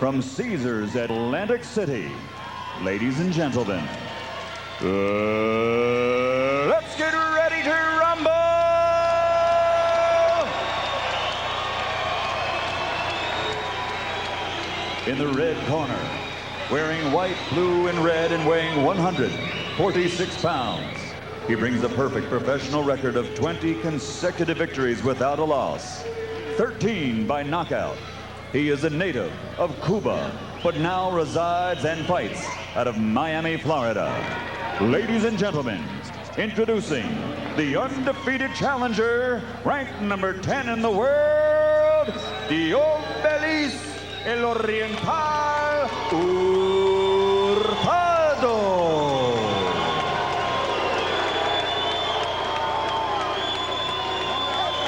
from Caesars Atlantic City, ladies and gentlemen, let's get ready to rumble! In the red corner, wearing white, blue, and red and weighing 146 pounds, he brings a perfect professional record of 20 consecutive victories without a loss, 13 by knockout. He is a native of Cuba, but now resides and fights out of Miami, Florida. Ladies and gentlemen, introducing the undefeated challenger, ranked number 10 in the world, Diosbelys Hurtado.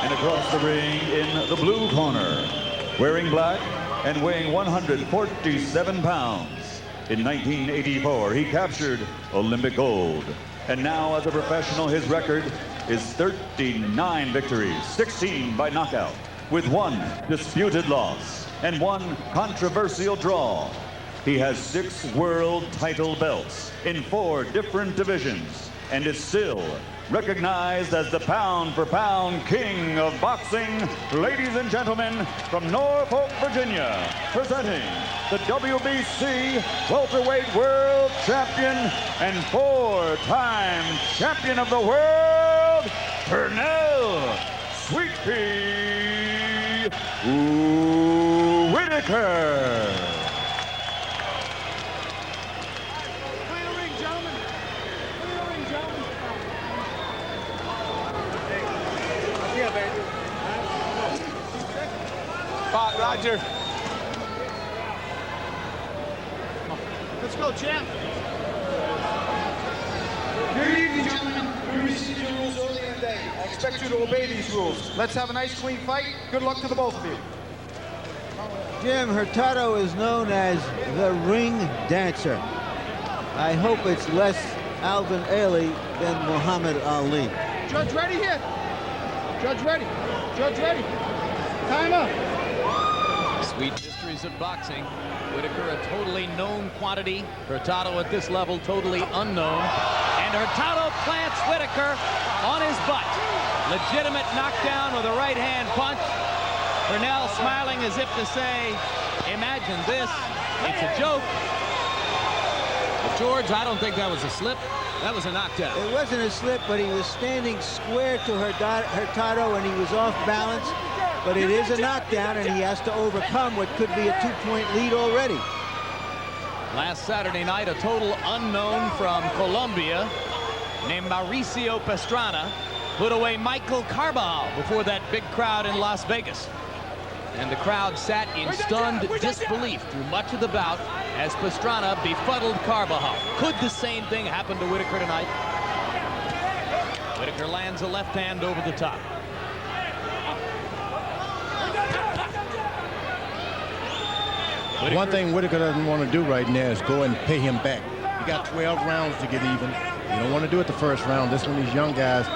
And across the ring in the blue corner, wearing black and weighing 147 pounds. In 1984, he captured Olympic gold. And now, as a professional, his record is 39 victories, 16 by knockout, with 1 disputed loss and 1 controversial draw. He has 6 world title belts in 4 different divisions and is still recognized as the pound-for-pound king of boxing. Ladies and gentlemen, from Norfolk, Virginia, presenting the WBC welterweight world champion and 4-time champion of the world, Pernell Sweet Pea Whitaker. Roger. Let's go, champ. Good evening, gentlemen. We received your rules earlier today. I expect you to obey these rules. Let's have a nice, clean fight. Good luck to the both of you. Jim, Hurtado is known as the ring dancer. I hope it's less Alvin Ailey than Muhammad Ali. Judge ready here. Judge ready. Judge ready. Timer. Sweet mysteries of boxing. Whitaker, a totally known quantity. Hurtado at this level, totally unknown. And Hurtado plants Whitaker on his butt. Legitimate knockdown with a right-hand punch. Pernell smiling as if to say, imagine this, it's a joke. But George, I don't think that was a slip. That was a knockdown. It wasn't a slip, but he was standing square to Hurtado and he was off balance. But it is a knockdown, and he has to overcome what could be a 2-point lead already. Last Saturday night, a total unknown from Colombia named Mauricio Pastrana put away Michael Carbajal before that big crowd in Las Vegas. And the crowd sat in stunned disbelief through much of the bout as Pastrana befuddled Carbajal. Could the same thing happen to Whitaker tonight? Whitaker lands a left hand over the top. One thing Whitaker doesn't want to do right now is go and pay him back. You got 12 rounds to get even. You don't want to do it the first round. This one, these young guys,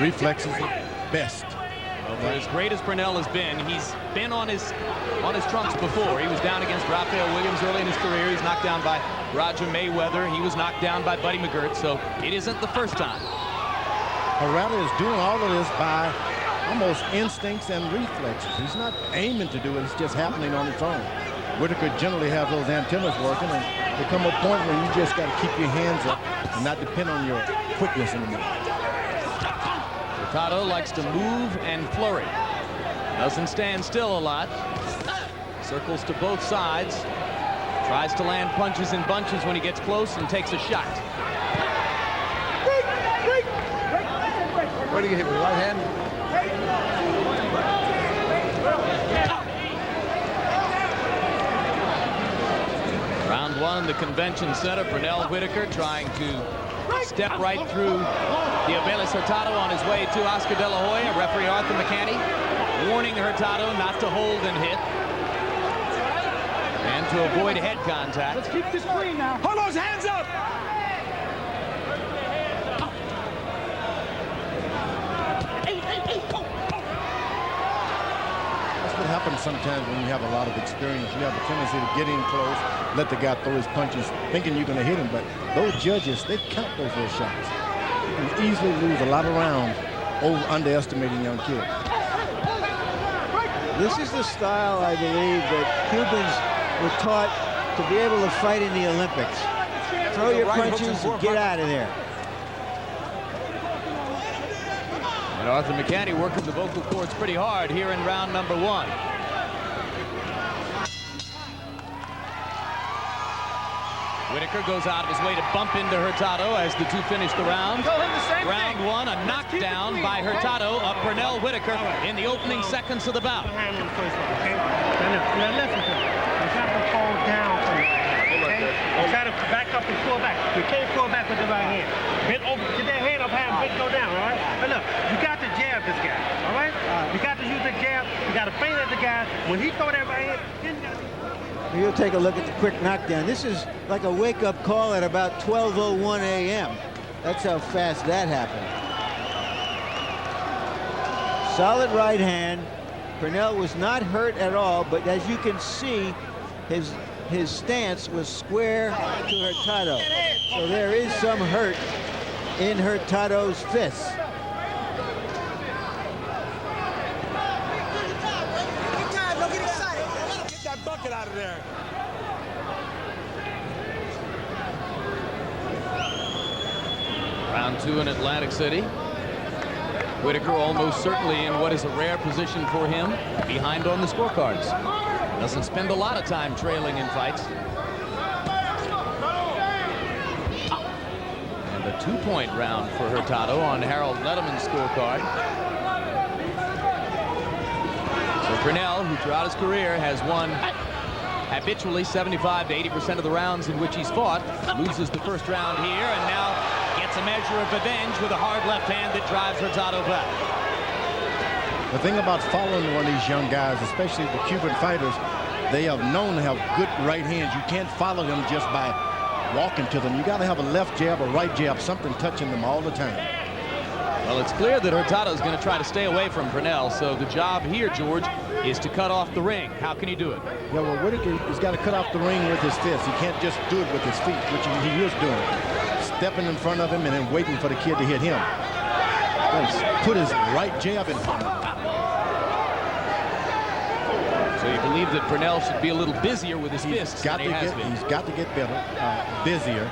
reflexes are best. Well, for as great as Pernell has been, he's been on his trunks before. He was down against Rafael Williams early in his career. He's knocked down by Roger Mayweather. He was knocked down by Buddy McGirt, so it isn't the first time. Hurtado is doing all of this by almost instincts and reflexes. He's not aiming to do it. It's just happening on its own. Whitaker generally has those antennas working, and there come a point where you just got to keep your hands up and not depend on your quickness anymore. Hurtado likes to move and flurry. Doesn't stand still a lot. Circles to both sides. Tries to land punches in bunches when he gets close and takes a shot. Where do you hit with right hand? Round one, the convention center. Pernell Whitaker trying to step right through Diosbelys Hurtado on his way to Oscar De La Hoya. Referee Arthur McCanny warning Hurtado not to hold and hit and to avoid head contact. Let's keep this clean now. Hold those hands up! That's what happens sometimes when you have a lot of experience. You have a tendency to get in close, let the guy throw his punches, thinking you're going to hit him. But those judges, they count those little shots. You can easily lose a lot of rounds over underestimating young kids. This is the style, I believe, that Cubans were taught to be able to fight in the Olympics. Throw your punches and get out of there. And Arthur McCanty working the vocal cords pretty hard here in round number 1. Whitaker goes out of his way to bump into Hurtado as the two finish the round. Round 1, a knockdown by Hurtado of Pernell Whitaker in the opening seconds of the bout. Now listen to me. You have to fall down from it. Okay? You try to back up and pull back. You can't pull back with the right hand. Bend over, get that hand up high and bend go down, all right? But look, you got to jab this guy, all right? You got to use the jab. You got to feint at the guy. When he throw that right hand, then you got to... You'll take a look at the quick knockdown. This is like a wake-up call at about 12:01 a.m. That's how fast that happened. Solid right hand. Pernell was not hurt at all, but as you can see, his stance was square to Hurtado. So there is some hurt in Hurtado's fists. Bucket out of there. Round 2 in Atlantic City. Whitaker almost certainly in what is a rare position for him, behind on the scorecards. Doesn't spend a lot of time trailing in fights. And a 2-point round for Hurtado on Harold Letterman's scorecard. So Pernell, who throughout his career has won habitually 75 to 80% of the rounds in which he's fought, loses the first round here and now gets a measure of revenge with a hard left hand that drives Hurtado back. The thing about following one of these young guys, especially the Cuban fighters, they have known to have good right hands. You can't follow them just by walking to them. You got to have a left jab, a right jab, something touching them all the time. Well, it's clear that Hurtado is going to try to stay away from Pernell, so the job here, George, is to cut off the ring. How can he do it? Yeah, well, Whitaker has got to cut off the ring with his fists. He can't just do it with his feet, which he is doing. Stepping in front of him and then waiting for the kid to hit him. He's put his right jab in front of him. So you believe that Pernell should be a little busier with his fists than he has been. He's got to get better, busier.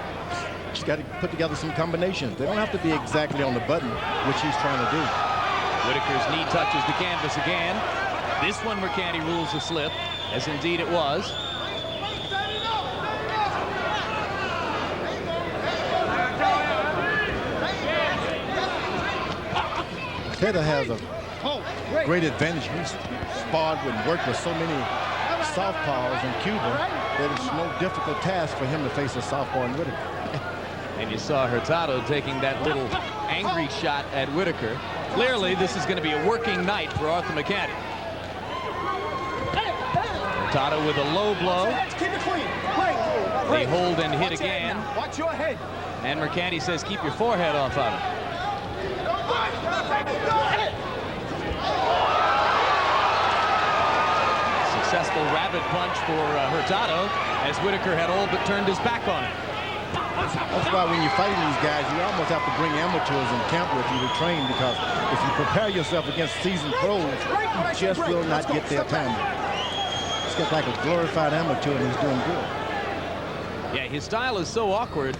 He's got to put together some combinations. They don't have to be exactly on the button, which he's trying to do. Whitaker's knee touches the canvas again. This one, McCanty rules a slip, as indeed it was. Hurtado has a great advantage. He's sparred and worked with so many southpaws in Cuba that it's no difficult task for him to face a southpaw in Whitaker. And you saw Hurtado taking that little angry shot at Whitaker. Clearly, this is going to be a working night for Arthur McCanty. Hurtado with a low blow. Keep it clean. They hold and hit again. Watch your head. And McCanty says, keep your forehead off of it. Successful rabbit punch for Hurtado, as Whitaker had all but turned his back on it. That's why when you're fighting these guys, you almost have to bring amateurs in camp with you to train, because if you prepare yourself against seasoned pros, you just will not get their time. He's got like a glorified amateur, and he's doing good. Yeah, his style is so awkward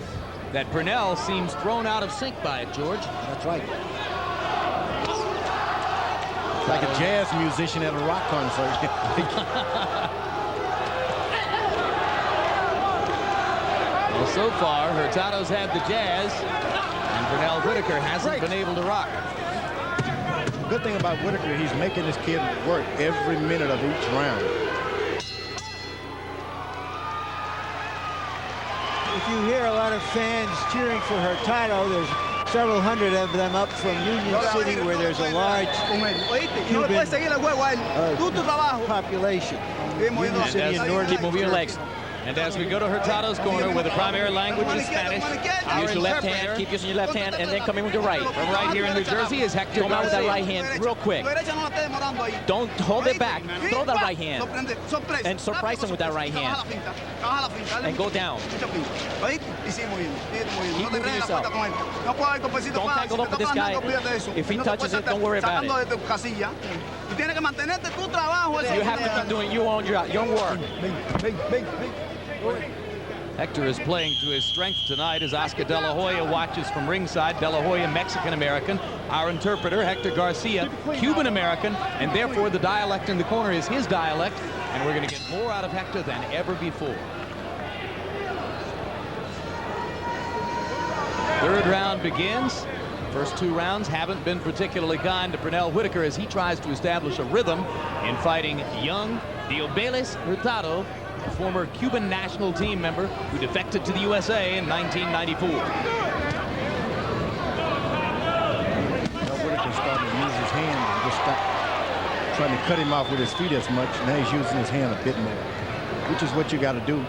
that Pernell seems thrown out of sync by it, George. That's right. It's like a jazz musician at a rock concert. Well, so far, Hurtado's had the jazz, and Pernell Whitaker hasn't been able to rock. The good thing about Whitaker, he's making this kid work every minute of each round. If you hear a lot of fans cheering for Hurtado, there's several hundred of them up from Union City, where there's a large Cuban population. Union City in northern. Keep moving your legs. And as we go to Hurtado's corner, where the primary language is Spanish, Use your left hand, keep using your left hand, and then come in with your right. From right here in New Jersey is Hector Come out with that Garcia. right hand real quick. Don't hold it back. Throw that right hand. And surprise him with that right hand. And go down. Keep moving yourself. Don't tangle up with this guy. If he touches it, don't worry about it. You have to keep doing your own work. Hector is playing to his strength tonight as Oscar De La Hoya watches from ringside. De La Hoya, Mexican-American. Our interpreter, Hector Garcia, Cuban-American, and therefore the dialect in the corner is his dialect, and we're going to get more out of Hector than ever before. Third round begins. First 2 rounds haven't been particularly kind to Pernell Whitaker as he tries to establish a rhythm in fighting young Diosbelys Hurtado, a former Cuban national team member who defected to the USA in 1994. Whitaker started to use his hand and just stop trying to cut him off with his feet as much. Now he's using his hand a bit more, which is what you got to do.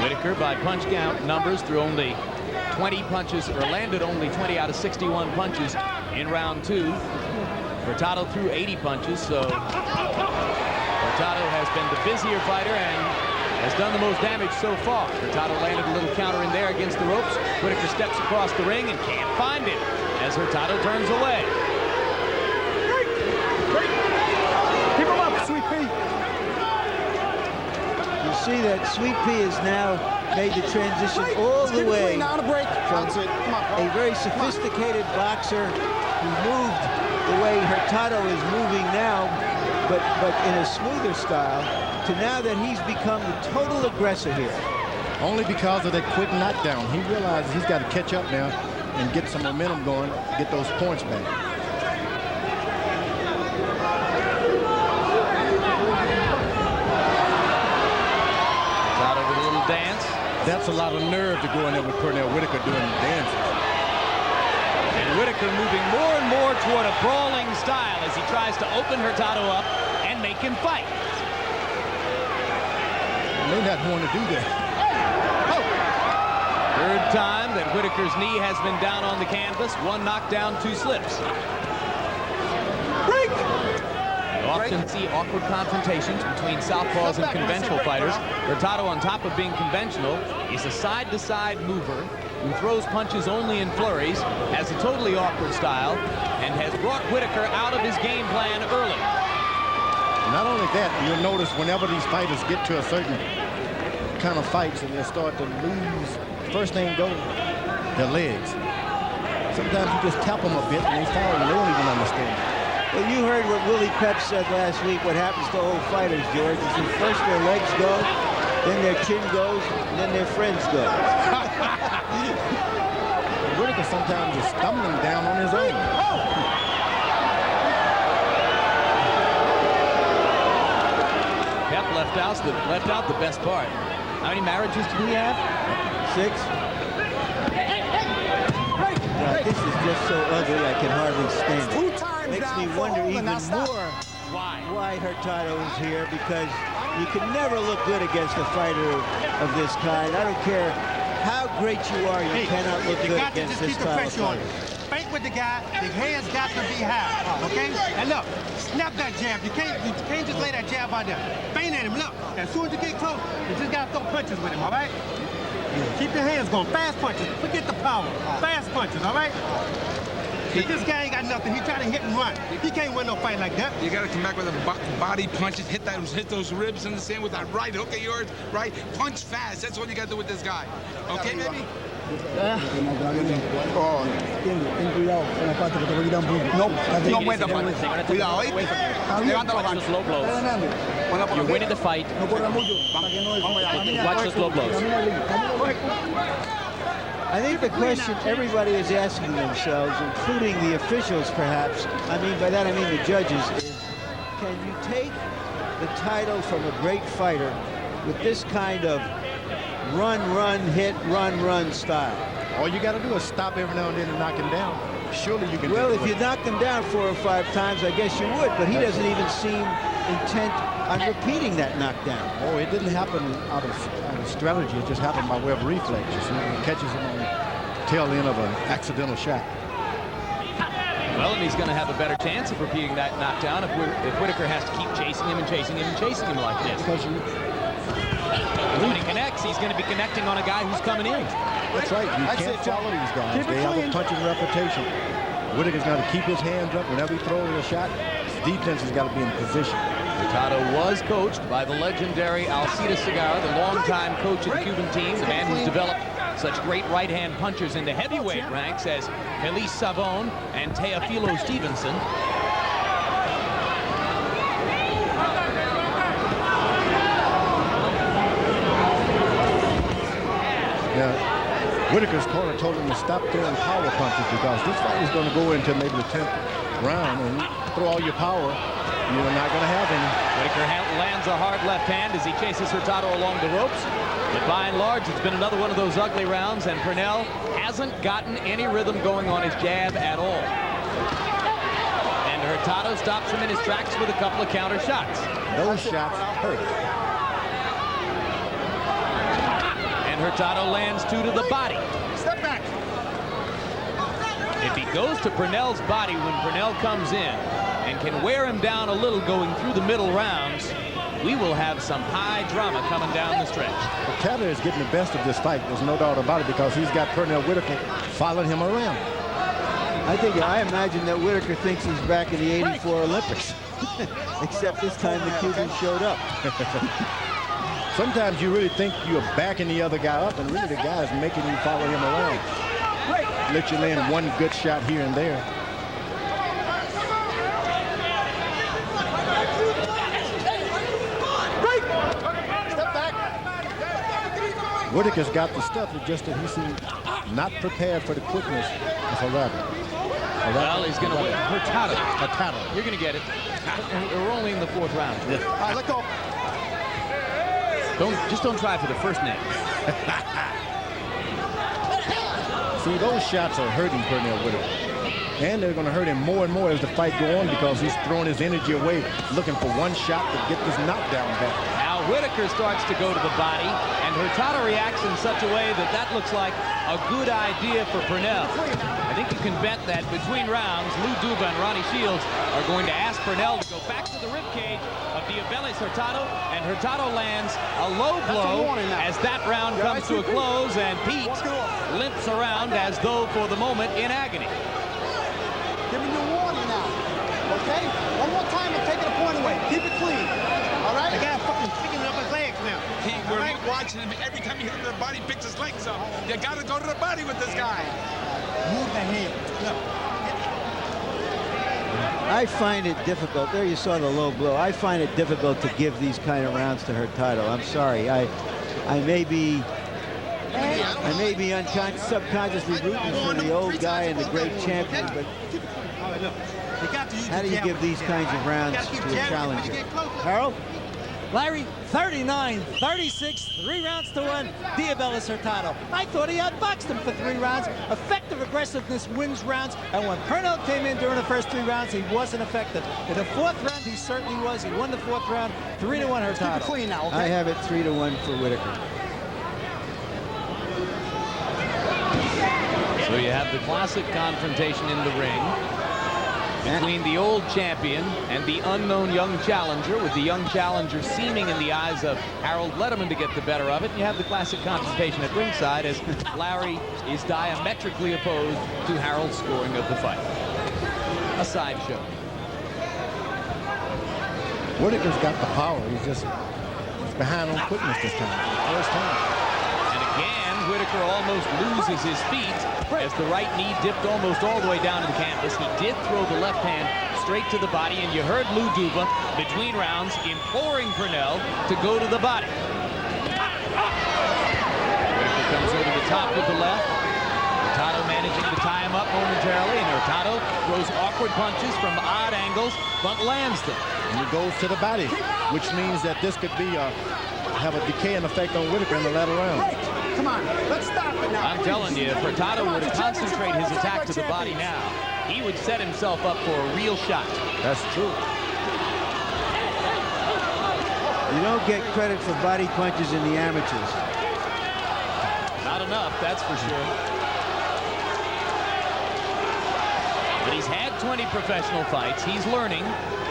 Whitaker, by punch count numbers, threw only 20 punches, or landed only 20 out of 61 punches in round 2. Hurtado threw 80 punches, so Hurtado has been the busier fighter and has done the most damage so far. Hurtado landed a little counter in there against the ropes. Whitaker steps across the ring and can't find it as Hurtado turns away. Keep him up, Sweet Pea. You see that Sweet Pea has now made the transition all the way from a very sophisticated boxer who moved the way Hurtado is moving now, but in a smoother style, to now that he's become the total aggressor here. Only because of that quick knockdown. He realizes he's got to catch up now and get some momentum going, get those points back. Hurtado with a little dance. That's a lot of nerve to go in there with Pernell Whitaker doing the dances. And Whitaker moving more and more toward a brawling style as he tries to open Hurtado up and make him fight. He may not want to do that. Third time that Whitaker's knee has been down on the canvas. 1 knockdown, 2 slips. You often see awkward confrontations between southpaws and conventional fighters. Hurtado, on top of being conventional, is a side-to-side mover who throws punches only in flurries, has a totally awkward style, and has brought Whitaker out of his game plan early. Not only that, you'll notice whenever these fighters get to a certain kind of fights and they start to lose, first thing go, their legs. Sometimes you just tap them a bit and they fall and they don't even understand. Well, you heard what Willie Pep said last week. What happens to old fighters, George, is that first their legs go, then their chin goes, and then their friends go. Whitaker sometimes is stumbling down on his own. Pep left out the best part. How many marriages did he have? 6. God, this is just so ugly I can hardly stand it. Makes me wonder even more why Hurtado is here, because you can never look good against a fighter of this kind. I don't care how great you are, you cannot look good against this style of fighter. Fight with the guy, the hands got to be high, okay? And look, snap that jab. You can't just lay that jab out there. Feint at him, look. As soon as you get close, you just gotta throw punches with him, all right? Keep your hands going, fast punches. Forget the power, fast punches, all right? If this guy ain't got nothing, he try to hit and run. He can't win no fight like that. You got to come back with a body punches, hit those ribs in the sand with that right hook of yours, right? Punch fast. That's what you got to do with this guy. Okay, baby? No meta, cuidado, ¿eh? Levanta los ganchos. Slow blows. You're winning the fight. Watch the slow blows. I think the question everybody is asking themselves, including the officials perhaps, by that I mean the judges, is can you take the title from a great fighter with this kind of run, hit, run style? All you got to do is stop every now and then and knock him down. surely you can. Well, if you knocked him down 4 or 5 times, I guess you would, but he doesn't even seem intent on repeating that knockdown. Oh, it didn't happen out of strategy. It just happened by way of reflexes. He catches him on the tail end of an accidental shot. Well, and he's going to have a better chance of repeating that knockdown if Whitaker has to keep chasing him and chasing him and chasing him like this. Because when he connects, he's going to be connecting on a guy who's coming in. That's right. You can't follow these guys. They have a punching reputation. Whitaker's got to keep his hands up whenever he throws a shot. His defense has got to be in position. Hurtado was coached by the legendary Alcide Segarra, the longtime coach of the Cuban team, the man who's developed such great right-hand punchers in the heavyweight ranks as Felice Savon and Teofilo Stevenson. Yeah, Whitaker's corner told him to stop throwing power punches because this fight is going to go into maybe the 10th round, and you throw all your power, you are not going to have any. Whitaker lands a hard left hand as he chases Hurtado along the ropes. But by and large, it's been another one of those ugly rounds, and Pernell hasn't gotten any rhythm going on his jab at all. And Hurtado stops him in his tracks with a couple of counter shots. Those shots hurt. And Hurtado lands 2 to the body. Step back. If he goes to Pernell's body when Pernell comes in and can wear him down a little going through the middle rounds, we will have some high drama coming down the stretch. Hurtado is getting the best of this fight. There's no doubt about it because he's got Pernell Whitaker following him around. I imagine that Whitaker thinks he's back in the '84 Olympics, except this time the Cuban showed up. Sometimes you really think you're backing the other guy up, and really the guy is making you follow him around. Let you land one good shot here and there. Whitaker's got the stuff, it's just that he seems not prepared for the quickness of Hurtado. Well, he's going to win. Hurtado. You're going to get it. We're only in the 4th round. All right, let go. Just don't try for the first name. See, those shots are hurting Pernell Whitaker. And they're going to hurt him more and more as the fight goes on because he's throwing his energy away, looking for one shot to get this knockdown back. Now Whitaker starts to go to the body, and Hurtado reacts in such a way that looks like a good idea for Pernell. I think you can bet that between rounds, Lou Duba and Ronnie Shields are going to ask Pernell to go back to the ribcage of Diosbelys Hurtado, and Hurtado lands a low blow as that round comes to a close, and Pete limps around as though for the moment in agony. Giving you a warning now. Okay? One more time, I'm taking a point away. Keep it clean. All right? The guy fucking picking up his legs now. We're watching him. Every time he hits the body, he picks his legs up. You got to go to the body with this guy. Move the hand. I find it difficult. There you saw the low blow. I find it difficult to give these kind of rounds to Hurtado. I'm sorry. I may be subconsciously rooting for the old guy and the great champion, but how do you give these kinds of rounds to a challenger? Harold? Larry, 39-36, 3 rounds to 1, Diosbelys Hurtado. I thought he outboxed him for 3 rounds. Effective aggressiveness wins rounds, and when Pernell came in during the first 3 rounds, he wasn't effective. In the 4th round, he certainly was. He won the 4th round, 3-1 Hurtado. Keep it clean now, okay? I have it 3-1 for Whitaker. So you have the classic confrontation in the ring between the old champion and the unknown young challenger, with the young challenger seeming in the eyes of Harold Letterman to get the better of it. And you have the classic confrontation at ringside as Larry is diametrically opposed to Harold's scoring of the fight. A sideshow. Whitaker's got the power. He's behind on quickness this time. First time. And again, Whitaker almost loses his feet as the right knee dipped almost all the way down to the canvas. He did throw the left hand straight to the body, and you heard Lou Duba between rounds imploring Pernell to go to the body. Whitaker comes over the top with the left. Hurtado managing to tie him up momentarily, and Hurtado throws awkward punches from odd angles, but lands them. And he goes to the body, which means that this could be a have a decaying effect on Whitaker in the latter round. Come on, let's stop it now. I'm telling you, if Hurtado were to concentrate his attack to the body now, he would set himself up for a real shot. That's true. You don't get credit for body punches in the amateurs. Not enough, that's for sure. But he's had 20 professional fights. He's learning,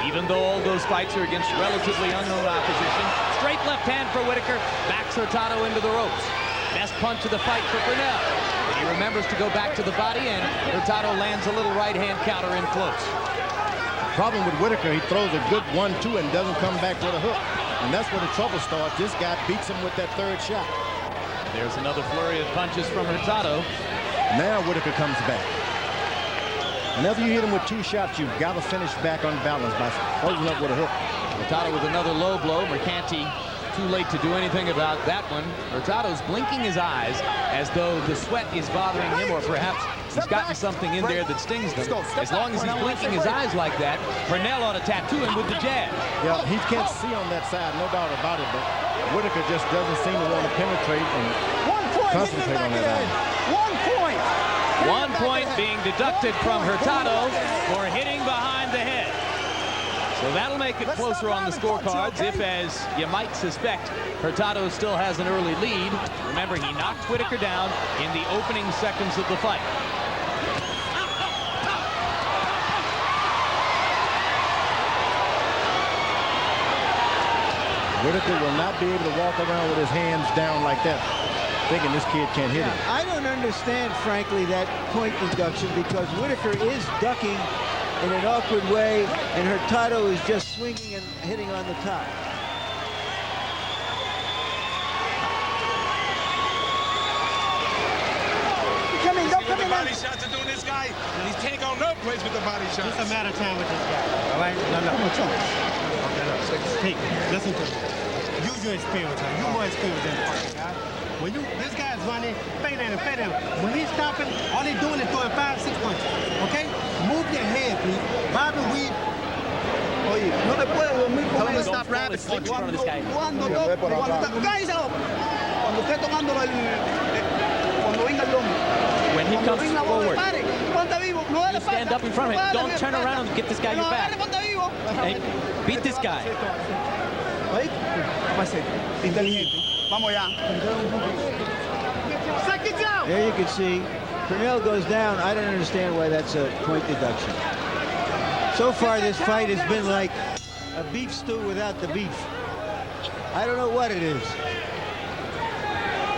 even though all those fights are against relatively unknown opposition. Straight left hand for Whitaker, backs Hurtado into the ropes. Best punch of the fight for Pernell. But he remembers to go back to the body, and Hurtado lands a little right hand counter in close. The problem with Whitaker, he throws a good 1-2 and doesn't come back with a hook. And that's where the trouble starts. This guy beats him with that third shot. There's another flurry of punches from Hurtado. Now Whitaker comes back. Whenever you hit him with 2 shots, you've got to finish back unbalanced by holding up with a hook. Hurtado with another low blow. Mercanti too late to do anything about that one. Hurtado's blinking his eyes as though the sweat is bothering him, or perhaps he's gotten something in there that stings them. As long as he's blinking his eyes like that, Pernell ought to tattoo him with the jab. Yeah, he can't see on that side, no doubt about it, but Whitaker just doesn't seem to want to penetrate and concentrate on that eye. 1 point being deducted from Hurtado for hitting behind the head. So that'll make it closer on the scorecards if, as you might suspect, Hurtado still has an early lead. Remember, he knocked Whitaker down in the opening seconds of the fight. Whitaker will not be able to walk around with his hands down like that, thinking this kid can't hit him. I don't understand, frankly, that point deduction, because Whitaker is ducking in an awkward way, and Hurtado is just swinging and hitting on the top. The body shots are doing this guy. He can't go no place with the body shots. It's a matter of time with this guy. All right? No. Hey, listen to me. Use your experience. You more experience than this guy. When this guy's running, fade at him. When he's stopping, all he's doing is throwing 5-6 punches. Okay? Move your head, please. Bob and weave. Oye, no te puedes dormir con él. Stop rapid. Cuando esté tocando cuando venga el lomo. When he comes forward, you stand up in front of him. Don't turn around and get this guy your back. Hey, beat this guy. Vamos ya. There you can see Pernell goes down. I don't understand why that's a point deduction. So far, this fight has been like a beef stew without the beef. I don't know what it is.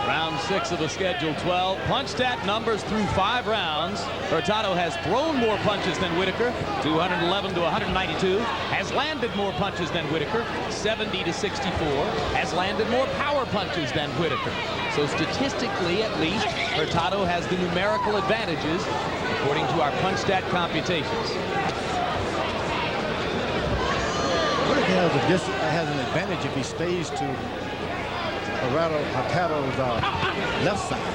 Round 6 of the schedule 12. Punch stat numbers through 5 rounds. Hurtado has thrown more punches than Whitaker, 211 to 192. Has landed more punches than Whitaker, 70 to 64. Has landed more power punches than Whitaker. So statistically, at least, Hurtado has the numerical advantages, according to our punch stat computations. Whitaker has an advantage if he stays to Hurtado's left side.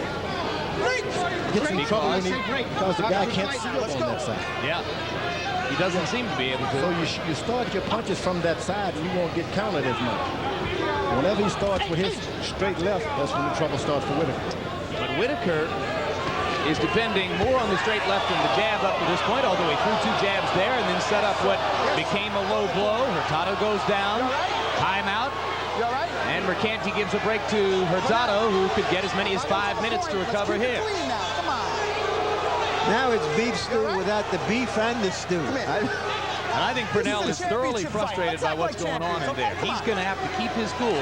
Gets in trouble because the guy can't see up on that side. Yeah, he doesn't seem to be able to. So you start your punches from that side and you won't get counted as much. Whenever he starts with his straight left, that's when the trouble starts for Whitaker. But Whitaker is depending more on the straight left than the jab up to this point, although he threw 2 jabs there and then set up what became a low blow. Hurtado goes down. Timeout. And Mercanti gives a break to Hurtado, who could get as many as 5 minutes to recover his. Now it's beef stew without the beef and the stew. And I think Pernell is thoroughly frustrated by what's going on in there. He's going to have to keep his cool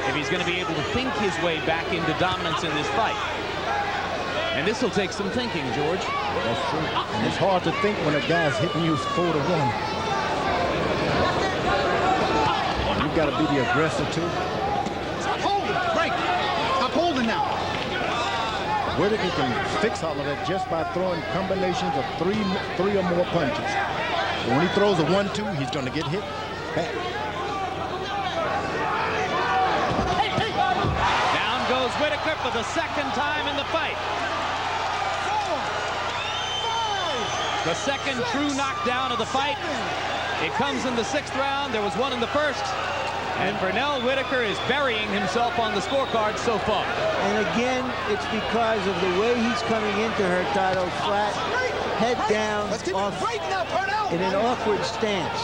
if he's going to be able to think his way back into dominance in this fight. And this will take some thinking, George. That's true. And it's hard to think when a guy's hitting you 4-1. You've got to be the aggressor, too. Stop holding. Break. Stop holding now. Whitaker can fix all of that just by throwing combinations of three or more punches. But when he throws a 1-2, he's going to get hit back. Down goes Whitaker for the 2nd time in the fight. 4, 5, The second true knockdown of the fight. It comes in the 6th round. There was one in the 1st. And Pernell Whitaker is burying himself on the scorecard so far. And again, it's because of the way he's coming into Hurtado, flat, head down, in an awkward stance.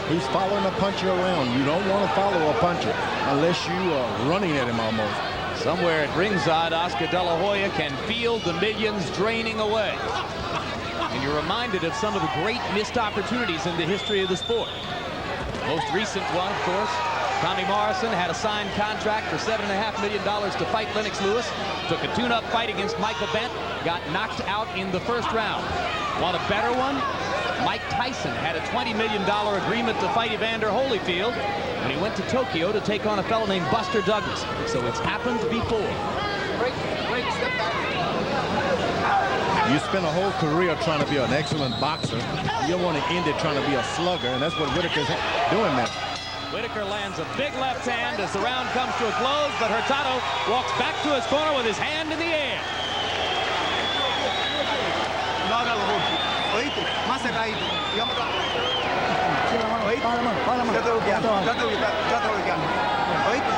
He's following a puncher around. You don't want to follow a puncher unless you are running at him almost. Somewhere at ringside, Oscar De La Hoya can feel the millions draining away. And you're reminded of some of the great missed opportunities in the history of the sport. Most recent one, of course, Tommy Morrison had a signed contract for $7.5 million to fight Lennox Lewis. Took a tune-up fight against Michael Bent, got knocked out in the first round. Want a better one? Mike Tyson had a $20 million agreement to fight Evander Holyfield when he went to Tokyo to take on a fellow named Buster Douglas. So it's happened before. Step back. You spend a whole career trying to be an excellent boxer. You don't want to end it trying to be a slugger, and that's what Whitaker's doing now. Whitaker lands a big left hand as the round comes to a close, but Hurtado walks back to his corner with his hand in the air. No hagas los golpes. ¿Oíste? Más cerradito. Y vamos atrás. ¿Oíste? Ya te bloqueando. ¿Oíste?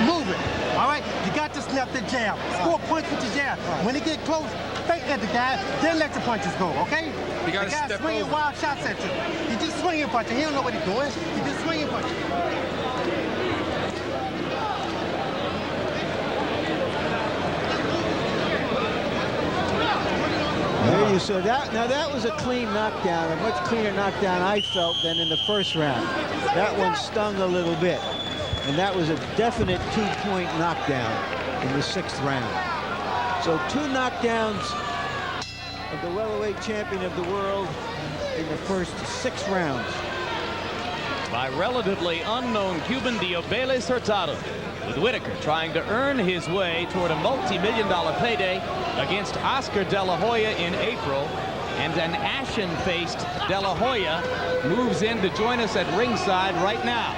Move it. All right? You got to snap the jab. Score points with your jab. When they get close, fake at the guy, then let your punches go, okay? You got to the guy step swinging over. wild shots at you. He just swinging punching. He don't know what he's doing. He just swinging punching. There you saw that. Now that was a clean knockdown, a much cleaner knockdown I felt than in the first round. That one stung a little bit. And that was a definite 2-point knockdown in the 6th round. So 2 knockdowns of the welterweight champion of the world in the first 6 rounds. By relatively unknown Cuban Diosbelys Hurtado, with Whitaker trying to earn his way toward a multi-million-dollar payday against Oscar De La Hoya in April. And an ashen-faced De La Hoya moves in to join us at ringside right now.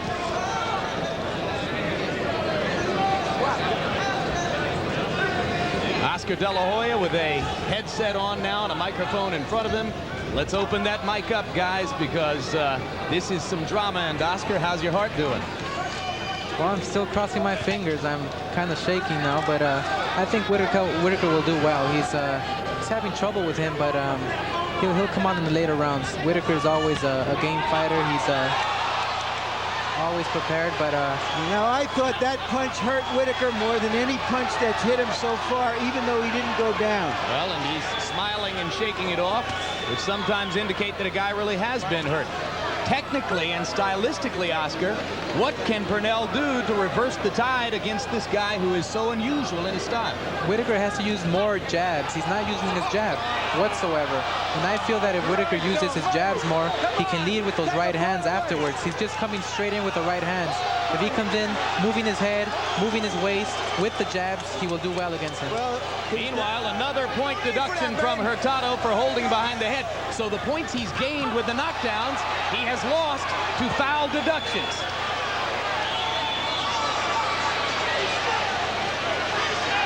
Oscar De La Hoya with a headset on now and a microphone in front of him. Let's open that mic up, guys, because this is some drama. And Oscar, how's your heart doing? Well, I'm still crossing my fingers. I'm kind of shaking now, but I think Whitaker will do well. He's having trouble with him, but he'll come on in the later rounds. Whitaker is always a game fighter. He's always prepared, but now I thought that punch hurt Whitaker more than any punch that's hit him so far, even though he didn't go down. Well, and he's smiling and shaking it off, which sometimes indicate that a guy really has been hurt. Technically and stylistically, Oscar, what can Pernell do to reverse the tide against this guy who is so unusual in his style? Whitaker has to use more jabs. He's not using his jab whatsoever. And I feel that if Whitaker uses his jabs more, he can lead with those right hands afterwards. He's just coming straight in with the right hands. If he comes in, moving his head, moving his waist with the jabs, he will do well against him. Well, meanwhile, another point deduction from Hurtado for holding behind the head. So the points he's gained with the knockdowns, he has lost to foul deductions.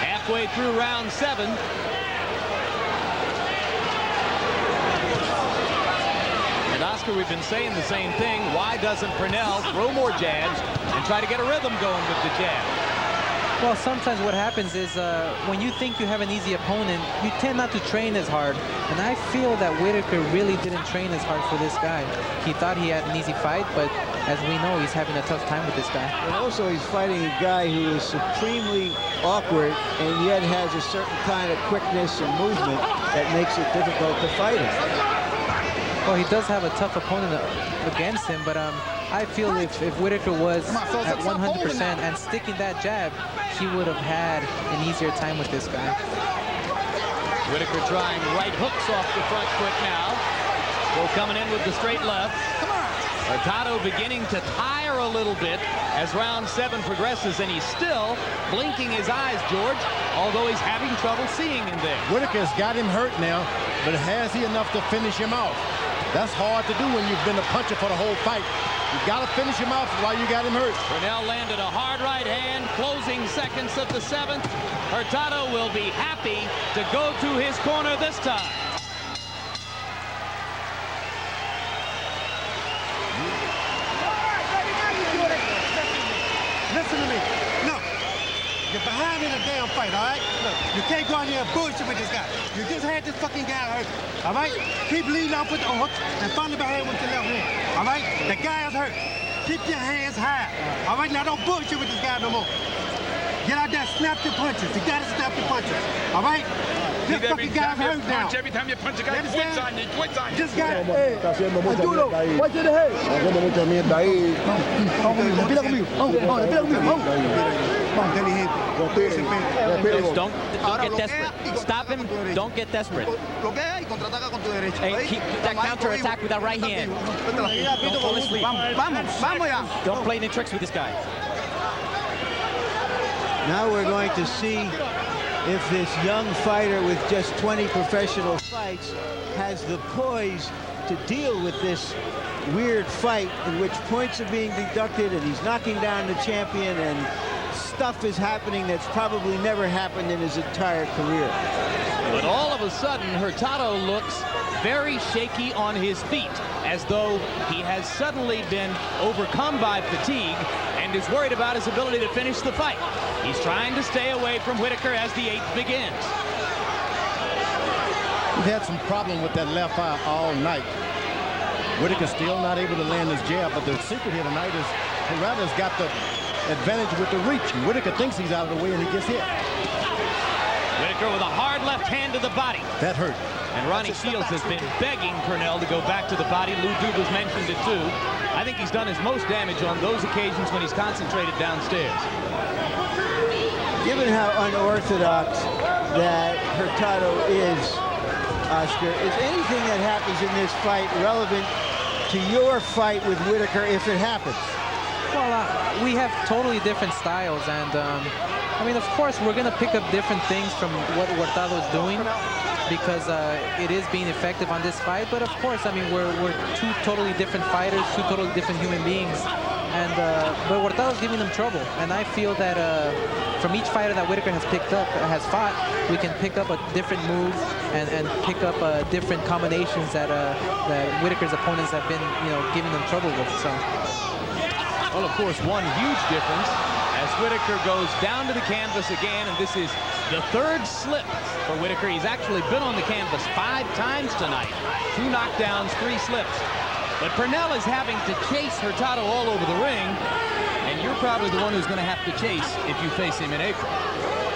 Halfway through round 7. And Oscar, we've been saying the same thing. Why doesn't Pernell throw more jabs and try to get a rhythm going with the jab? Well, sometimes what happens is when you think you have an easy opponent, you tend not to train as hard. And I feel that Whitaker really didn't train as hard for this guy. He thought he had an easy fight, but as we know, he's having a tough time with this guy. And also, he's fighting a guy who is supremely awkward and yet has a certain kind of quickness and movement that makes it difficult to fight him. Well, he does have a tough opponent against him, but I feel if Whitaker was at 100% and sticking that jab, he would have had an easier time with this guy. Whitaker trying right hooks off the front foot now. Still coming in with the straight left. Hurtado beginning to tire a little bit as round 7 progresses, and he's still blinking his eyes, George, although he's having trouble seeing in there. Whitaker's got him hurt now, but has he enough to finish him off? That's hard to do when you've been a puncher for the whole fight. You've got to finish him off while you got him hurt. Pernell landed a hard right hand, closing seconds of the 7th. Hurtado will be happy to go to his corner this time. behind in a damn fight, all right? Look, you can't go out here and bullshit with this guy. You just had this fucking guy hurt, all right? Keep leading off with the hook and finally behind with your left hand, all right? The guy is hurt. Keep your hands high, all right? Now don't bullshit with this guy no more. Get out there, snap your punches. You gotta snap your punches, all right? This fucking guy's hurt now. Every time you punch a guy, he quits on you, quits on you. This guy, Está haciendo mucha mierda ahí. Haciendo mucha mierda ahí. Respira conmigo. Vamos, respira conmigo. Vamos. Inteligente. Don't get desperate. Stop him. Don't get desperate. Bloquea y contraataca con tu derecha. Hey, keep that counter attack with that right hand. Don't fall asleep. Vamos ya. Don't play any tricks with this guy. Now we're going to see if this young fighter with just 20 professional fights has the poise to deal with this weird fight in which points are being deducted and he's knocking down the champion and stuff is happening that's probably never happened in his entire career. But all of a sudden, Hurtado looks very shaky on his feet, as though he has suddenly been overcome by fatigue and is worried about his ability to finish the fight. He's trying to stay away from Whitaker as the 8th begins. He's had some problem with that left eye all night. Whitaker still not able to land his jab, but the secret here tonight is Hurtado's got the advantage with the reach. Whitaker thinks he's out of the way and he gets hit. Whitaker with a hard left hand to the body. That hurt. And Ronnie Shields has been begging Pernell to go back to the body. Lou Dugas mentioned it too. I think he's done his most damage on those occasions when he's concentrated downstairs. Given how unorthodox that Hurtado is, Oscar, is anything that happens in this fight relevant to your fight with Whitaker if it happens? Well, we have totally different styles, and I mean, of course, we're going to pick up different things from what Hurtado is doing because it is being effective on this fight. But of course, I mean, we're two totally different fighters, two totally different human beings, and but Hurtado's giving them trouble, and I feel that from each fighter that Whitaker has fought, we can pick up a different move and pick up different combinations that Whitaker's opponents have been, giving them trouble with. So. Well, of course, one huge difference as Whitaker goes down to the canvas again, and this is the 3rd slip for Whitaker. He's actually been on the canvas 5 times tonight. 2 knockdowns, 3 slips. But Pernell is having to chase Hurtado all over the ring, and you're probably the one who's going to have to chase if you face him in April.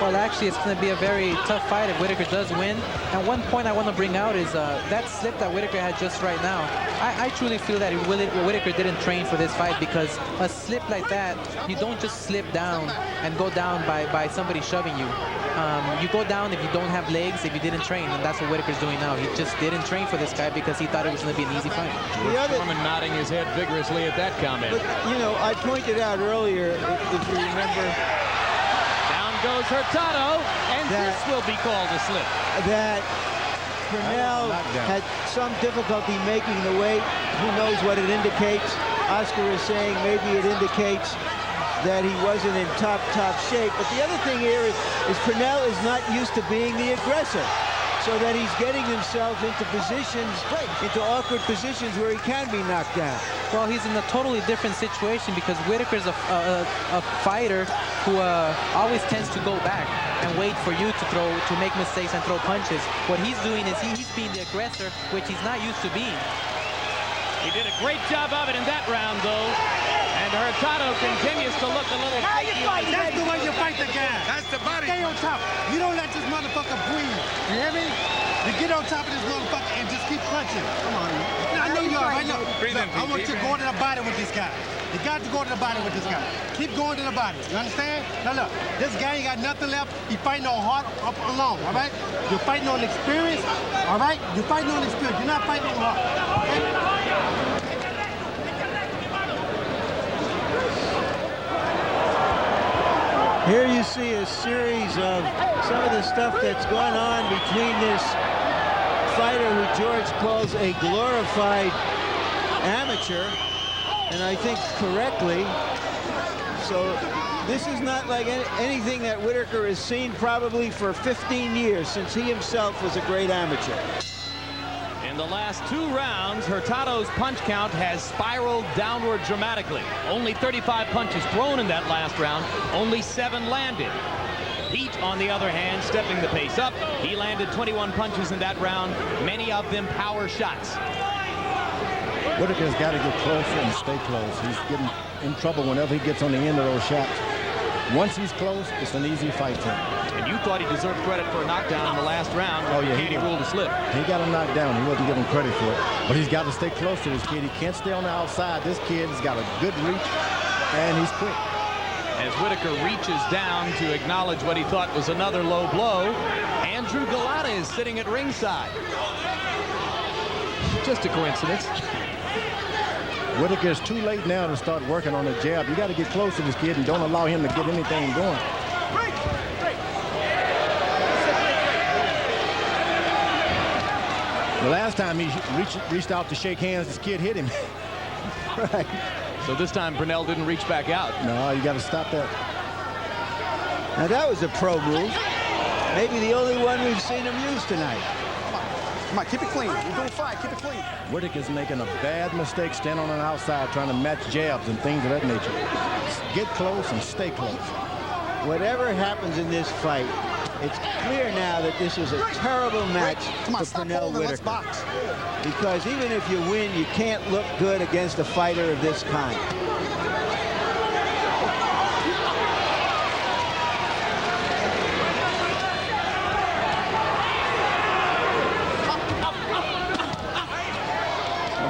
Well, actually, it's going to be a very tough fight if Whitaker does win. And one point I want to bring out is that slip that Whitaker had just right now. I truly feel that Whitaker didn't train for this fight, because a slip like that, you don't just slip down and go down by somebody shoving you. You go down if you don't have legs, if you didn't train, and that's what Whitaker's doing now. He just didn't train for this guy because he thought it was going to be an easy fight. George Foreman nodding his head vigorously at that comment. But, I pointed out earlier, if you remember, goes Hurtado, and this will be called a slip. That Pernell had some difficulty making the weight. Who knows what it indicates? Oscar is saying maybe it indicates that he wasn't in top shape. But the other thing here is Pernell is not used to being the aggressor, so that he's getting himself into awkward positions where he can be knocked down. Well, he's in a totally different situation because Whitaker's a fighter who always tends to go back and wait for you to make mistakes and throw punches. What he's doing is he's being the aggressor, which he's not used to being. He did a great job of it in that round, though. And Hurtado continues to look a little shaky. That's the way you fight the guy. That's the body. Stay on top. You don't let this motherfucker breathe. You hear me? You get on top of this motherfucker and just keep punching. Come on. Now, I know you are right now. I want you to go to the body with this guy. You got to go to the body with this guy. Keep going to the body. You understand? Now look, this guy ain't got nothing left. He fighting on heart up alone, all right? You're fighting on experience, all right? You're fighting on experience. You're not fighting on heart, okay? Here you see a series of some of the stuff that's going on between this fighter who George calls a glorified amateur, and I think correctly. So this is not like anything that Whitaker has seen probably for 15 years, since he himself was a great amateur. In the last 2 rounds, Hurtado's punch count has spiraled downward dramatically. Only 35 punches thrown in that last round, only 7 landed. Pete, on the other hand, stepping the pace up. He landed 21 punches in that round, many of them power shots. Whitaker's got to get closer and stay close. He's getting in trouble whenever he gets on the end of those shots. Once he's close, it's an easy fight for him. And you thought he deserved credit for a knockdown in the last round. Oh, yeah. He ruled a slip. He got a knockdown. He wasn't given credit for it. But he's got to stay close to this kid. He can't stay on the outside. This kid's got a good reach, and he's quick. As Whitaker reaches down to acknowledge what he thought was another low blow, Andrew Galata is sitting at ringside. Just a coincidence. Whitaker's too late now to start working on the jab. You got to get close to this kid and don't allow him to get anything going. The last time he reached out to shake hands, this kid hit him. Right. So this time Pernell didn't reach back out. No, you got to stop that. Now that was a pro move. Maybe the only one we've seen him use tonight. Come on, keep it clean. You're doing fine. Keep it clean. Whitaker's making a bad mistake standing on the outside trying to match jabs and things of that nature. Get close and stay close. Whatever happens in this fight, it's clear now that this is a terrible match for Pernell Whitaker. Because even if you win, you can't look good against a fighter of this kind.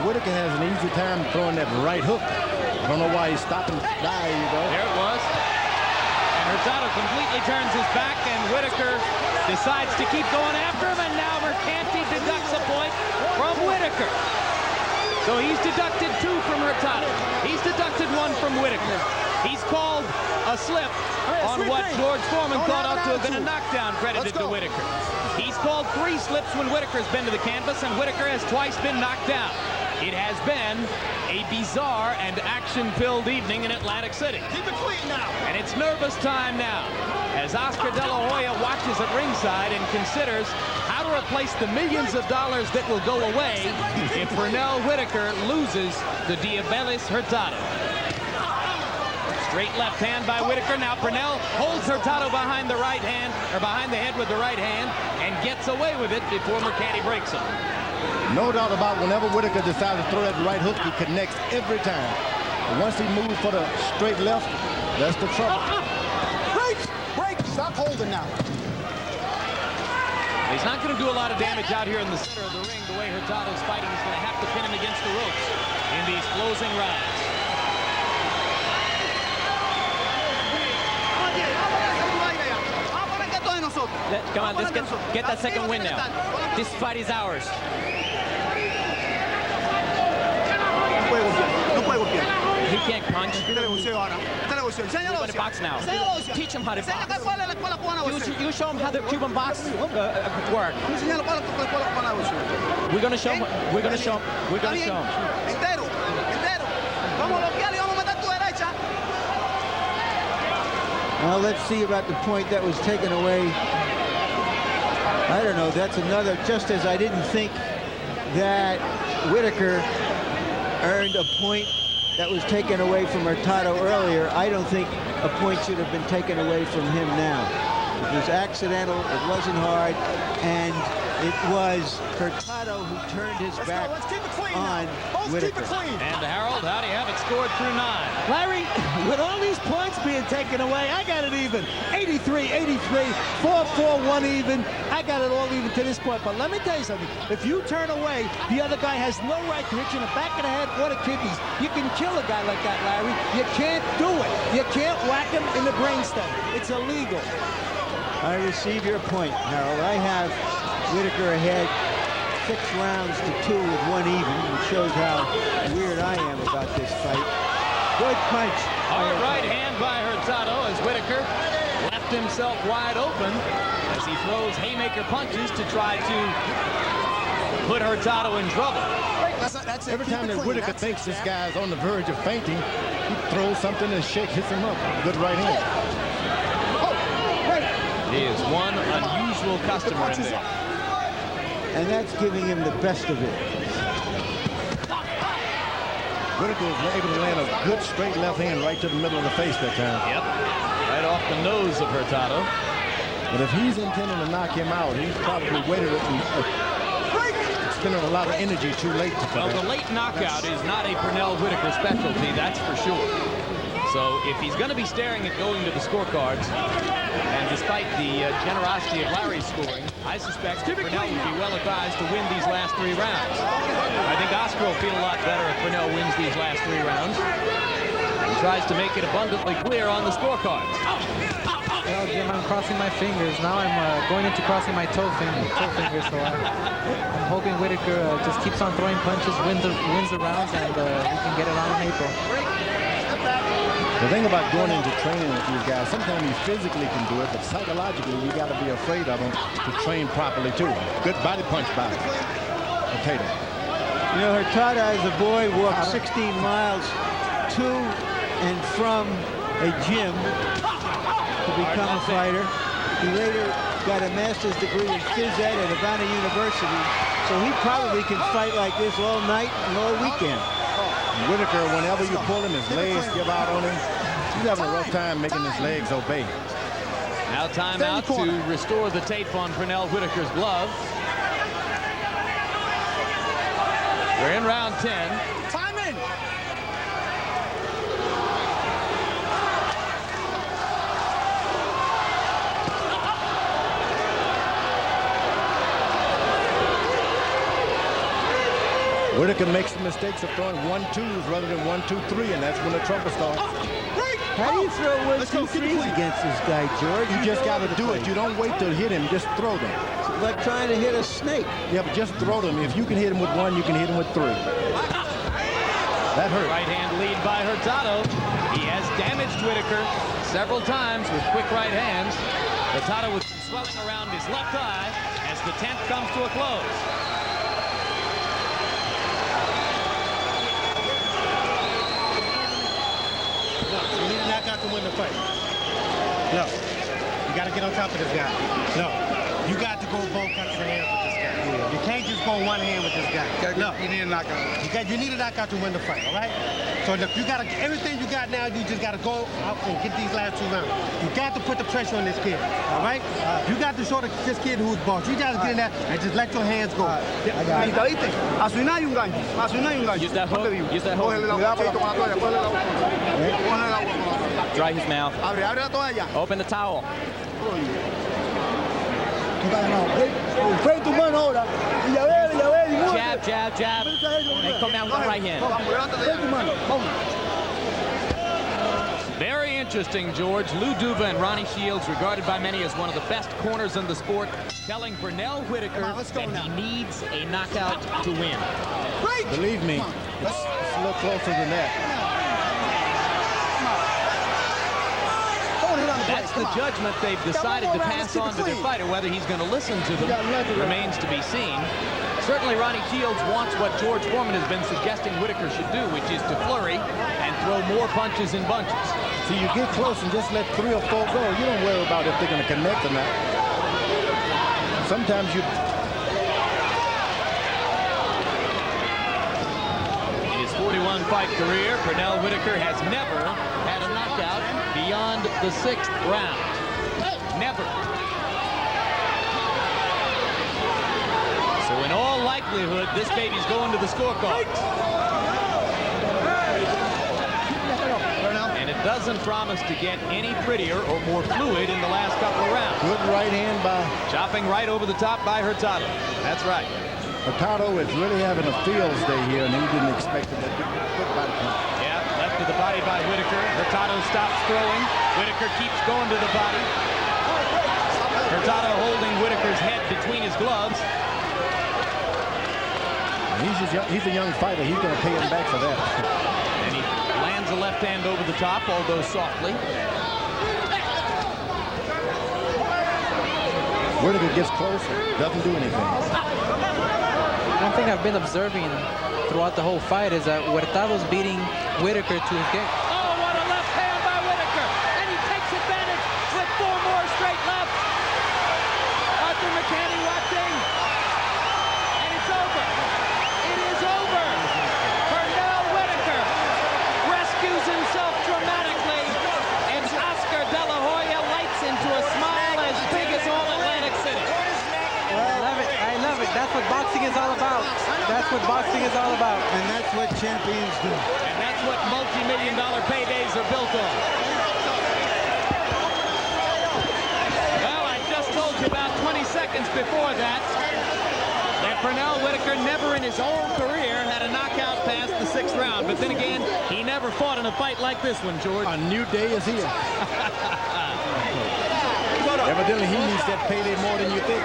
Whitaker has an easy time throwing that right hook. I don't know why he's stopping. There you go. There it was. And Hurtado completely turns his back, and Whitaker decides to keep going after him, and now Mercanti deducts a point from Whitaker. So he's deducted 2 from Hurtado. He's deducted 1 from Whitaker. He's called a slip on what George Foreman thought ought to have been a knockdown credited to Whitaker. He's called 3 slips when Whitaker's been to the canvas, and Whitaker has twice been knocked down. It has been a bizarre and action-filled evening in Atlantic City. Keep it clean now. And it's nervous time now as Oscar De La Hoya watches at ringside and considers how to replace the millions of dollars that will go away if Pernell Whitaker loses to Diosbelys Hurtado. Straight left hand by Whitaker. Now Pernell holds Hurtado behind the right hand, or behind the head with the right hand, and gets away with it before Mercanti breaks him. No doubt about whenever Whitaker decides to throw that right hook, he connects every time. And once he moves for the straight left, that's the trouble. Break! Break! Stop holding now. He's not going to do a lot of damage out here in the center of the ring. The way Hurtado's fighting, he's going to have to pin him against the ropes in these closing rounds. Come on, let's get that second win now. This fight is ours. He can't punch. We're going to box now. Teach him how to box. You show him how the Cuban box work. We're going to show him. We're going to show him. We're going to show him. Now let's see about the point that was taken away. I don't know, that's another, just as I didn't think that Whitaker earned a point that was taken away from Hurtado earlier, I don't think a point should have been taken away from him now. It was accidental, it wasn't hard, and it was Hurtado who turned his back on Whitaker. And Harold, how do you have it scored through 9? Larry, with all these points being taken away, I got it even. 83-83, 4-4-1 even. I got it all even to this point. But let me tell you something. If you turn away, the other guy has no right to hit you in the back of the head or the kidneys. You can kill a guy like that, Larry. You can't do it. You can't whack him in the brainstem. It's illegal. I receive your point, Harold. I have Whitaker ahead 6 rounds to 2 with 1 even, which shows how weird I am about this fight. Good punch. Hard right hand by Hurtado as Whitaker left himself wide open as he throws haymaker punches to try to put Hurtado in trouble. Every time that Whitaker thinks this guy's on the verge of fainting, he throws something and hits him up. Good right hand. He is one unusual customer in there. And that's giving him the best of it. Whitaker was able to land a good straight left hand right to the middle of the face that time. Yep, right off the nose of Hurtado. But if he's intending to knock him out, he's probably waited spending a lot of energy too late to Well, the late knockout is not a Pernell Whitaker specialty, that's for sure. So if he's going to be staring at going to the scorecards, and despite the generosity of Larry's scoring, I suspect that Pernell would be well advised to win these last 3 rounds. I think Oscar will feel a lot better if Pernell wins these last 3 rounds. He tries to make it abundantly clear on the scorecards. Well, Jim, I'm crossing my fingers. Now I'm going into crossing my toe fingers. So I'm hoping Whitaker just keeps on throwing punches, wins the rounds, and we can get it on in April. The thing about going into training with these guys, sometimes you physically can do it, but psychologically you got to be afraid of them to train properly too. Good body punch by Hurtado. You know, Hurtado as a boy walked 16 miles to and from a gym to become a fighter. He later got a master's degree in phys ed at Havana University, so he probably can fight like this all night and all weekend. Whitaker, whenever you pull him, his legs give out on him. He's having a rough time making his legs obey. Now timeout to restore the tape on Pernell Whitaker's glove. We're in round 10. Time in. Whitaker makes the mistakes of throwing 1-2s rather than 1-2-3, and that's when the trouble starts. How do you throw 1-2-3s against this guy, George? You just got to do it. You don't wait to hit him. Just throw them. It's like trying to hit a snake. Yeah, but just throw them. If you can hit him with 1, you can hit him with 3. That hurt. Right hand lead by Hurtado. He has damaged Whitaker several times with quick right hands. Hurtado with some swelling around his left eye as the 10th comes to a close. You need to knock out to win the fight. No. You got to get on top of this guy. No. You got to go both hands with this guy. You can't just go one hand with this guy. No. You need a knockout. You need a knockout to win the fight, all right? So look, you got to, everything you got now, you just got to go out and get these last 2 rounds. You got to put the pressure on this kid, all right? You got to show this kid who's boss. You just get in there and just let your hands go. ¿Viste? A su y un gancho. A su y un gancho. Use that hook. Use that hook. Dry his mouth. Abre la toalla. Open the towel. Jab, jab, jab. And come down with the right hand. Very interesting, George. Lou Duva and Ronnie Shields, regarded by many as one of the best corners in the sport, telling Pernell Whitaker that he needs a knockout to win. Believe me, it's a little closer than that. That's the judgment they've decided to pass on to their fighter. Whether he's going to listen to them remains to be seen. Certainly Ronnie Shields wants what George Foreman has been suggesting Whitaker should do, which is to flurry and throw more punches in bunches. See, you get close and just let 3 or 4 go. You don't worry about if they're going to connect or not. Sometimes you... In his 41-fight career, Pernell Whitaker has never had a knockout beyond the 6th round. Never. So in all likelihood, this baby's going to the scorecards. And it doesn't promise to get any prettier or more fluid in the last couple of rounds. Good right hand by... Chopping right over the top by Hurtado. That's right. Hurtado is really having a fields day here, and he didn't expect it. Good body punch. Yeah, left to the body by Whitaker. Hurtado stops throwing. Whitaker keeps going to the body. Hurtado holding Whitaker's head between his gloves. He's a young fighter. He's going to pay him back for that. And he lands a left hand over the top, although softly. Whitaker gets closer, doesn't do anything. One thing I've been observing throughout the whole fight is that Hurtado's beating Whitaker to his game. Oh, what a left hand by Whitaker! And he takes advantage with 4 more straight lefts. Arthur McCanny watching. And it's over. It is over. Pernell Whitaker rescues himself dramatically. And Oscar De La Hoya lights into a smile as big as That's what boxing is all about. And that's what champions do. And that's what multi-million-dollar paydays are built on. Well, I just told you about 20 seconds before that Pernell Whitaker never in his whole career had a knockout past the 6th round. But then again, he never fought in a fight like this one, George. A new day is here. Evidently, he needs that payday more than you think,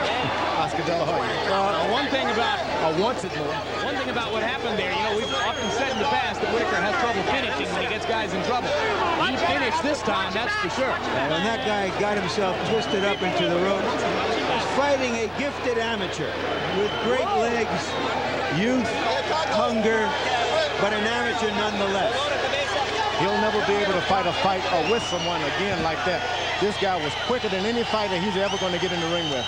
Oscar De La Hoya. One thing about wants it more. One thing about what happened there, you know, we've often said in the past that Whitaker has trouble finishing when he gets guys in trouble. He finished this time, that's for sure. And that guy got himself twisted up into the rope. He's fighting a gifted amateur with great legs, youth, hunger, but an amateur nonetheless. He'll never be able to fight a fight or with someone again like that. This guy was quicker than any fighter he's ever going to get in the ring with.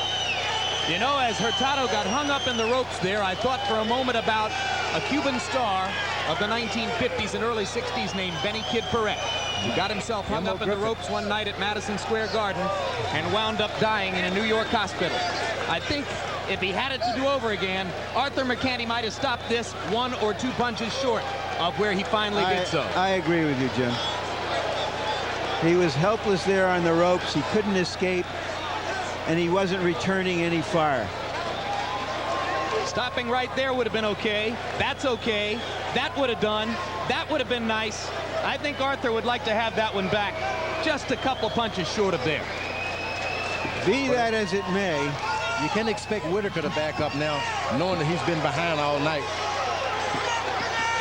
You know, as Hurtado got hung up in the ropes there, I thought for a moment about a Cuban star of the 1950s and early 60s named Benny Kid Paret, who got himself hung up in the ropes one night at Madison Square Garden and wound up dying in a New York hospital. I think if he had it to do over again, Arthur McCanty might have stopped this 1 or 2 punches short of where he finally did so. I agree with you, Jim. He was helpless there on the ropes. He couldn't escape, and he wasn't returning any fire. Stopping right there would have been okay. That's okay. That would have done. That would have been nice. I think Arthur would like to have that one back. Just a couple punches short of there. Be that as it may, you can't expect Whitaker to back up now, knowing that he's been behind all night.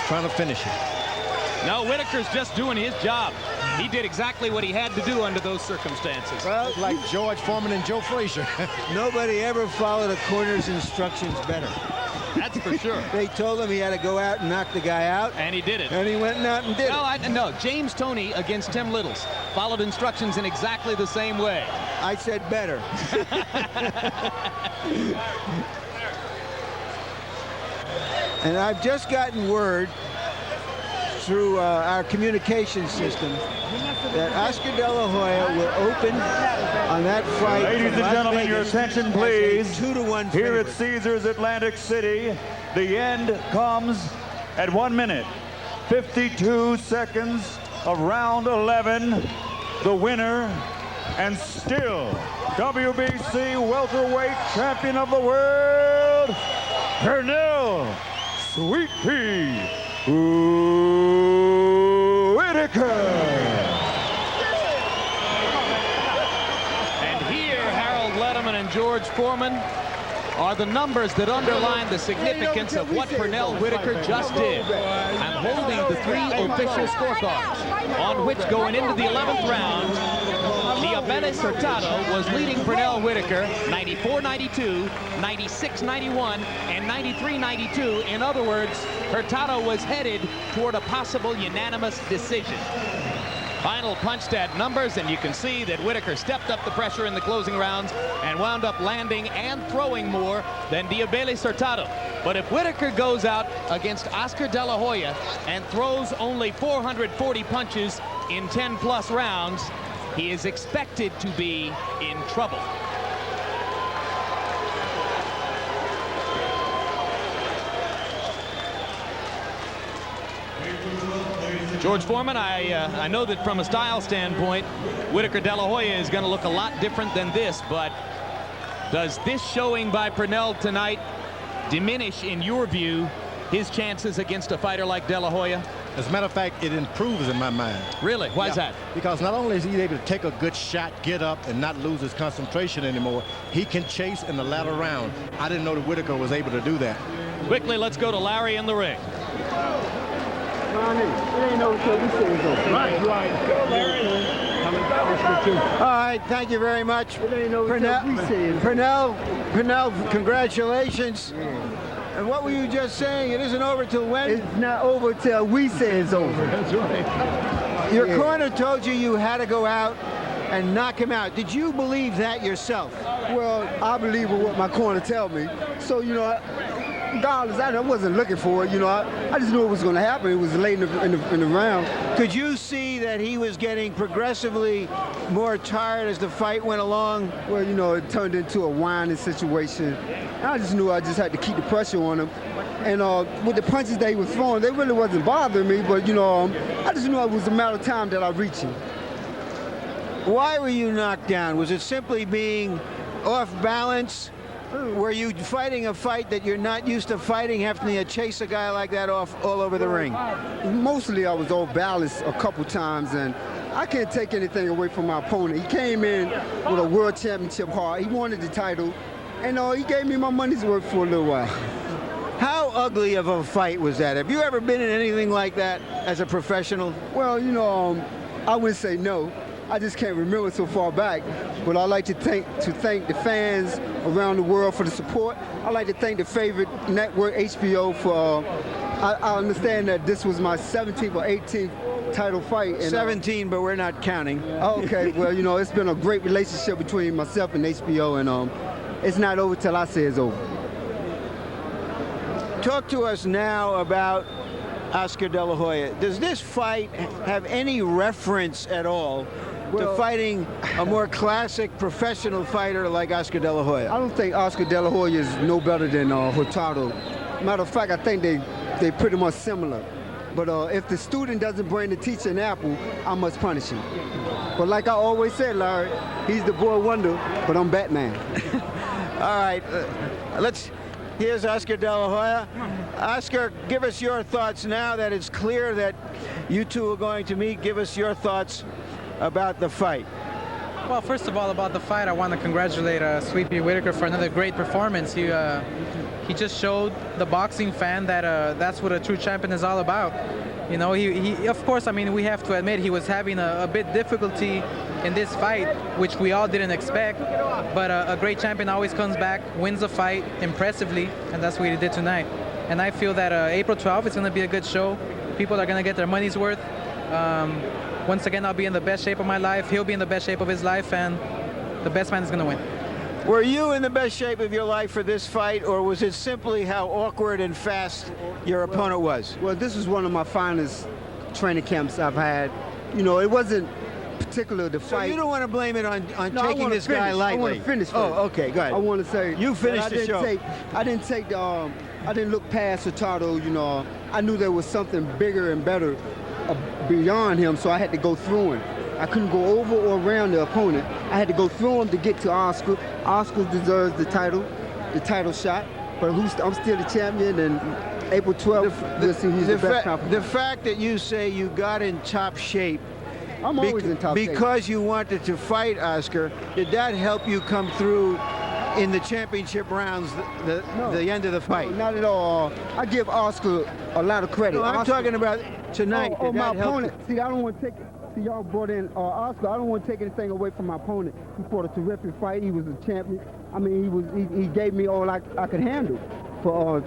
Trying to finish it. No, Whitaker's just doing his job. He did exactly what he had to do under those circumstances. Well, like George Foreman and Joe Frazier. Nobody ever followed a corner's instructions better. That's for sure. They told him he had to go out and knock the guy out. And he did it. And he went out and did it. No, James Toney against Tim Littles followed instructions in exactly the same way. I said better. And I've just gotten word through our communication system that Oscar De La Hoya will open on that fight. Ladies and gentlemen, your attention, please. 2-1 here at Caesars Atlantic City, the end comes at 1 minute, 52 seconds of round 11. The winner and still WBC welterweight champion of the world, Pernell Sweet Pea Whitaker. And here, Harold Letterman and George Foreman are the numbers that underline the significance of what Pernell Whitaker just did. I'm holding the 3 official scorecards, on which going into the 11th round, Diosbelys Hurtado was leading Pernell Whitaker 94-92, 96-91, and 93-92. In other words, Hurtado was headed toward a possible unanimous decision. Final punch stat numbers, and you can see that Whitaker stepped up the pressure in the closing rounds and wound up landing and throwing more than Diosbelys Hurtado. But if Whitaker goes out against Oscar De La Hoya and throws only 440 punches in 10+ rounds, he is expected to be in trouble. George Foreman, I know that from a style standpoint, Whitaker De La Hoya is going to look a lot different than this, but does this showing by Pernell tonight diminish, in your view, his chances against a fighter like De La Hoya? As a matter of fact, it improves in my mind. Really? Why is that? Because not only is he able to take a good shot, get up, and not lose his concentration anymore, he can chase in the latter round. I didn't know that Whitaker was able to do that. Quickly, let's go to Larry in the ring. All right, thank you very much. Pernell, congratulations. And what were you just saying? It isn't over till when? It's not over till we say it's over. That's right. Your corner told you had to go out and knock him out. Did you believe that yourself? Well, I believe in what my corner tell me. So, you know, regardless, I wasn't looking for it. You know, I just knew it was going to happen. It was late in the round. Could you see that he was getting progressively more tired as the fight went along? Well, you know, it turned into a whining situation. I just knew I just had to keep the pressure on him. And with the punches that he was throwing, they really wasn't bothering me, but, you know, I just knew it was a matter of time that I reached him. Why were you knocked down? Was it simply being off balance? Were you fighting a fight that you're not used to fighting, having to chase a guy like that off all over the ring? Mostly I was off balance a couple times, and I can't take anything away from my opponent. He came in with a world championship heart. He wanted the title, and he gave me my money's worth for a little while. How ugly of a fight was that? Have you ever been in anything like that as a professional? Well, you know, I wouldn't say no. I just can't remember so far back. But I'd like to thank the fans around the world for the support. I'd like to thank the favorite network, HBO, for, I understand that this was my 17th or 18th title fight. And, 17, but we're not counting. Okay, well, you know, it's been a great relationship between myself and HBO, and it's not over till I say it's over. Talk to us now about Oscar De La Hoya. Does this fight have any reference at all to fighting a more classic professional fighter like Oscar De La Hoya? I don't think Oscar De La Hoya is no better than Hurtado. Matter of fact, I think they pretty much similar. But if the student doesn't bring the teacher an apple, I must punish him. But like I always said, Larry, he's the boy wonder, but I'm Batman. All right, here's Oscar De La Hoya. Oscar, give us your thoughts now that it's clear that you two are going to meet. Give us your thoughts about the fight. Well, first of all, about the fight, I want to congratulate Sweet Pea Whitaker for another great performance. He just showed the boxing fan that that's what a true champion is all about. You know, he of course, I mean, we have to admit he was having a bit difficulty in this fight, which we all didn't expect. But a great champion always comes back, wins a fight impressively, and that's what he did tonight. And I feel that April 12th is going to be a good show. People are going to get their money's worth. Once again, I'll be in the best shape of my life. He'll be in the best shape of his life, and the best man is going to win. Were you in the best shape of your life for this fight, or was it simply how awkward and fast your opponent was? Well, this was one of my finest training camps I've had. You know, it wasn't particular the fight. So you don't want to blame it on no, taking this guy lightly? I want to finish first. Oh, okay, go ahead. I want to say you finished the show. I didn't look past Hurtado. You know, I knew there was something bigger and better beyond him, so I had to go through him. I couldn't go over or around the opponent. I had to go through him to get to Oscar. Oscar deserves the title shot, but I'm still the champion, and April 12th, we'll see who's the best competitor. The fact that you say you got in top shape, I'm always in top shape. Because you wanted to fight Oscar, did that help you come through in the championship rounds, the end of the fight? No, not at all. I give Oscar a lot of credit. No, I'm talking about tonight. Oh, my opponent. See, I don't want to take it. See, y'all brought in Oscar. I don't want to take anything away from my opponent. He fought a terrific fight. He was a champion. I mean, he gave me all I could handle for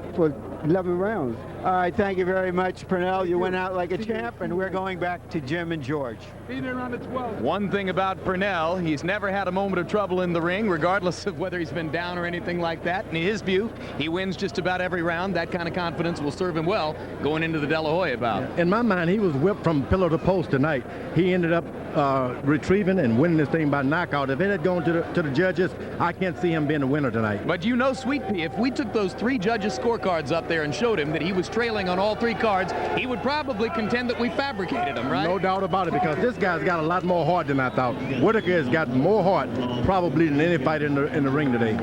11 rounds. All right, thank you very much, Pernell. You went out like a champ, and we're going back to Jim and George. Be there on the 12th. One thing about Pernell, he's never had a moment of trouble in the ring, regardless of whether he's been down or anything like that. In his view, he wins just about every round. That kind of confidence will serve him well going into the De La Hoya bout. In my mind, he was whipped from pillar to post tonight. He ended up retrieving and winning this thing by knockout. If it had gone to the judges, I can't see him being the winner tonight. But you know, Sweet Pea, if we took those 3 judges' scorecards up there and showed him that he was trailing on all 3 cards, he would probably contend that we fabricated him, right? No doubt about it, because this guy's got a lot more heart than I thought. Whitaker has got more heart probably than any fighter in the ring today.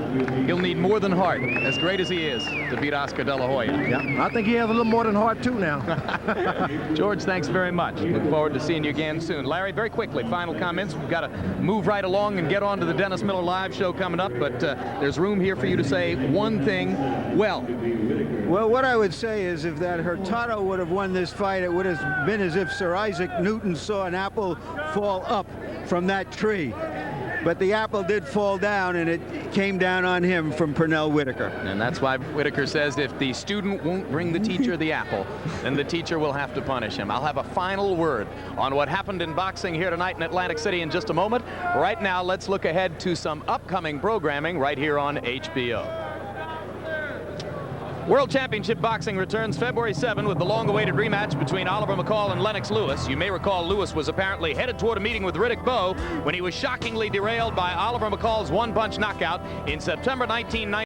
He'll need more than heart, as great as he is, to beat Oscar De La Hoya. Yeah, I think he has a little more than heart too now. George, thanks very much. Look forward to seeing you again soon. Larry, very quickly, final comments. We've got to move right along and get on to the Dennis Miller Live show coming up, but there's room here for you to say one thing well. Well, what I would say is if that Hurtado would have won this fight, it would have been as if Sir Isaac Newton saw an apple fall up from that tree. But the apple did fall down, and it came down on him from Pernell Whitaker. And that's why Whitaker says if the student won't bring the teacher the apple, then the teacher will have to punish him. I'll have a final word on what happened in boxing here tonight in Atlantic City in just a moment. Right now, let's look ahead to some upcoming programming right here on HBO. World Championship Boxing returns February 7 with the long-awaited rematch between Oliver McCall and Lennox Lewis. You may recall Lewis was apparently headed toward a meeting with Riddick Bowe when he was shockingly derailed by Oliver McCall's one-punch knockout in September 1990.